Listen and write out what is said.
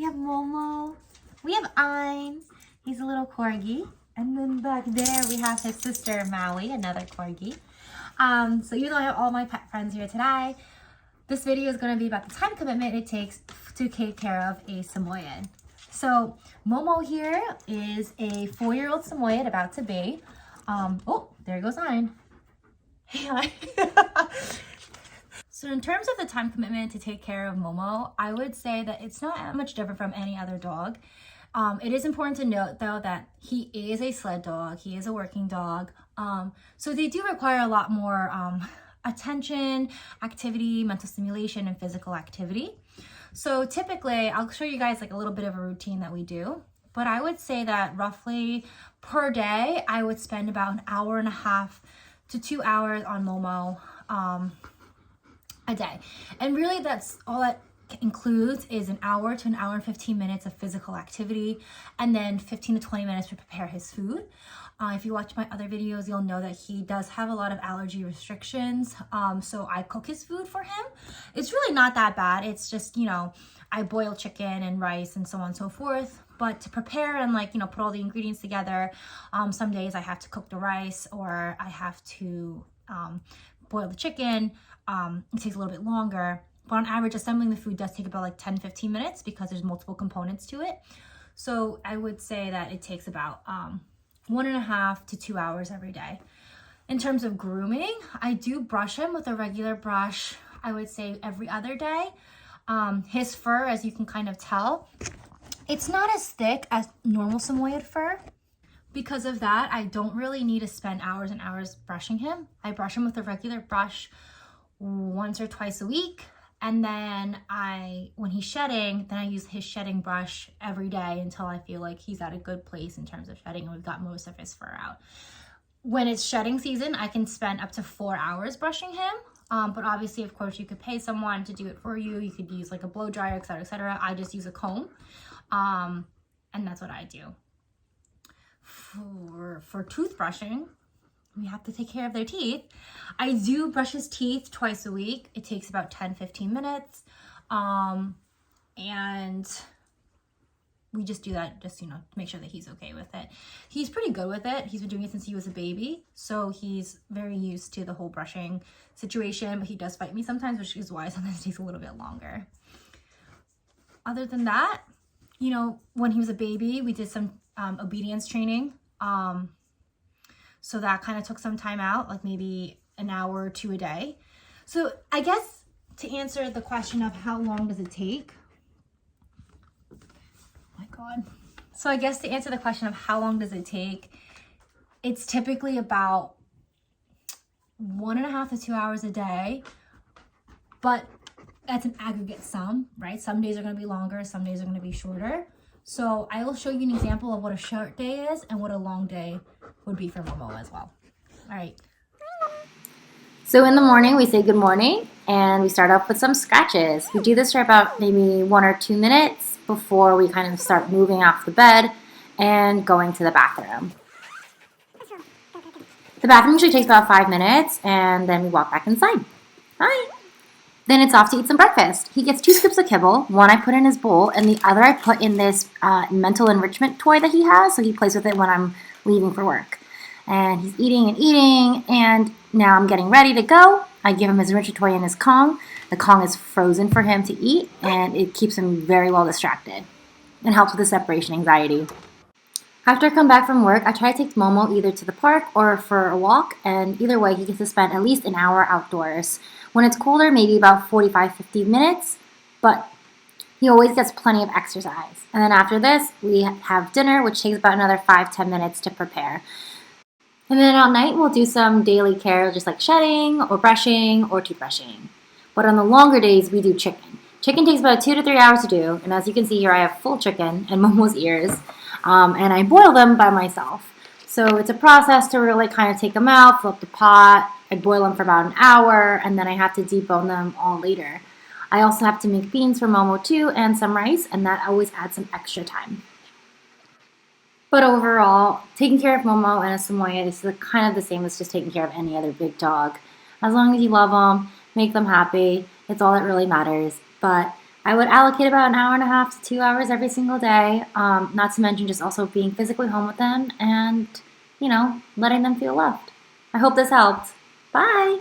We have Momo. We have Ein. He's a little corgi. And then back there we have his sister Maui, another corgi. So even though I have all my pet friends here today, this video is going to be about the time commitment it takes to take care of a Samoyed. So Momo here is a 4-year-old Samoyed about to be. Oh, there goes Ein. So in terms of the time commitment to take care of Momo, I would say that it's not that much different from any other dog. It is important to note though that he is a sled dog, he is a working dog. So they do require a lot more attention, activity, mental stimulation, and physical activity. So typically, I'll show you guys like a little bit of a routine that we do. But I would say that roughly per day, I would spend about 1.5 hours to 2 hours on Momo a day. And really that's all that includes is 1 hour to 1 hour and 15 minutes of physical activity, and then 15 to 20 minutes to prepare his food. If you watch my other videos, you'll know that he does have a lot of allergy restrictions. So I cook his food for him. It's really not that bad. It's just, you know, I boil chicken and rice and so on and so forth. But to prepare and like, you know, put all the ingredients together, some days I have to cook the rice or I have to boil the chicken. It takes a little bit longer. But on average, assembling the food does take about like 10-15 minutes because there's multiple components to it. So I would say that it takes about 1.5 to 2 hours every day. In terms of grooming, I do brush him with a regular brush, I would say every other day. His fur, as you can kind of tell, it's not as thick as normal Samoyed fur. Because of that, I don't really need to spend hours and hours brushing him. I brush him with a regular brush once or twice a week. And then when he's shedding, then I use his shedding brush every day until I feel like he's at a good place in terms of shedding and we've got most of his fur out. When it's shedding season, I can spend up to 4 hours brushing him. But obviously, of course, you could pay someone to do it for you. You could use like a blow dryer, et cetera, et cetera. I just use a comb. And that's what I do. For toothbrushing, we have to take care of their teeth. I do brush his teeth twice a week. It takes about 10-15 minutes. And we just do that just, you know, to make sure that he's okay with it. He's pretty good with it. He's been doing it since he was a baby. So he's very used to the whole brushing situation, but he does fight me sometimes, which is why sometimes it takes a little bit longer. Other than that, you know, when he was a baby, we did some obedience training. So that kind of took some time out, like maybe 1 hour or 2 a day. So I guess to answer the question of how long does it take? Oh my God. So I guess to answer the question of how long does it take, it's typically about 1.5 to 2 hours a day, but that's an aggregate sum, right? Some days are going to be longer, some days are going to be shorter. So I will show you an example of what a short day is and what a long day would be for Momo as well. All right. So in the morning, we say good morning and we start off with some scratches. We do this for about maybe 1 or 2 minutes before we kind of start moving off the bed and going to the bathroom. The bathroom usually takes about 5 minutes and then we walk back inside. Hi. Then it's off to eat some breakfast. He gets 2 scoops of kibble. One I put in his bowl, and the other I put in this mental enrichment toy that he has, so he plays with it when I'm leaving for work. And he's eating and eating, and now I'm getting ready to go. I give him his enrichment toy and his Kong. The Kong is frozen for him to eat, and it keeps him very well distracted and helps with the separation anxiety. After I come back from work, I try to take Momo either to the park or for a walk, and either way, he gets to spend at least 1 hour outdoors. When it's colder, maybe about 45-50 minutes, but he always gets plenty of exercise. And then after this, we have dinner, which takes about another 5-10 minutes to prepare. And then at night, we'll do some daily care, just like shedding or brushing or toothbrushing. But on the longer days, we do chicken. Chicken takes about 2 to 3 hours to do, and as you can see here, I have full chicken and Momo's ears, and I boil them by myself. So it's a process to really kind of take them out, fill up the pot. I boil them for about 1 hour, and then I have to debone them all later. I also have to make beans for Momo too, and some rice, and that always adds some extra time. But overall, taking care of Momo and a Samoyed is kind of the same as just taking care of any other big dog. As long as you love them, make them happy, it's all that really matters. But I would allocate about an hour and a half to 2 hours every single day, not to mention just also being physically home with them and, letting them feel loved. I hope this helped. Bye!